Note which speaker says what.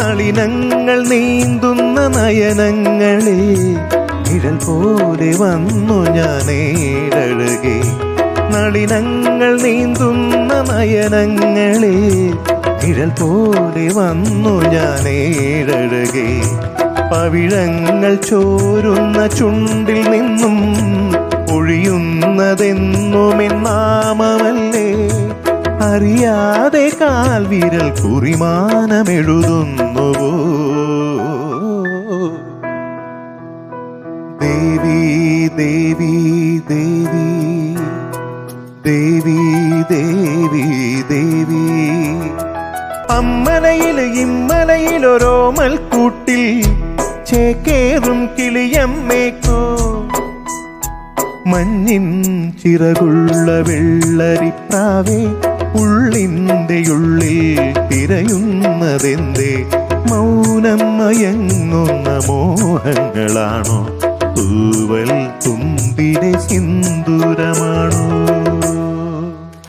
Speaker 1: നളിനങ്ങൾ നീന്തുന്ന നയനങ്ങളെ നിഴൽ പോലെ വന്നു ഞാനേഴഴകെ. നളിനങ്ങൾ നീന്തുന്ന നയനങ്ങളെ നിഴൽ പോലെ വന്നു ഞാനേഴഴകെ. പവിഴങ്ങൾ ചോരുന്ന ചുണ്ടിൽ നിന്നും ഒഴിയുന്നതെന്നുമെന്നാമമല്ലേ. അറിയാതെ കാൽവിരൽ കുറിമാനമെഴുതുന്നുവോ. ദേവി ദേവി ദേവി ദേവി ദേവി ദേവി. അമ്മലയില് ഇമ്മലയിലൊരോമൽ കൂട്ടിൽ ചേക്കേറും കിളിയമ്മേക്കോ. മഞ്ഞിൻ ചിറകുള്ള വെള്ളരിപ്രാവേ ഉള്ളിൻ്റെ ഉള്ളിൽ തിരയുന്നതെന്തേ. മൗനം മയങ്ങുന്ന മോഹങ്ങളാണോ തൂവൽ തുമ്പിലെ സിന്ദൂരമാണോ.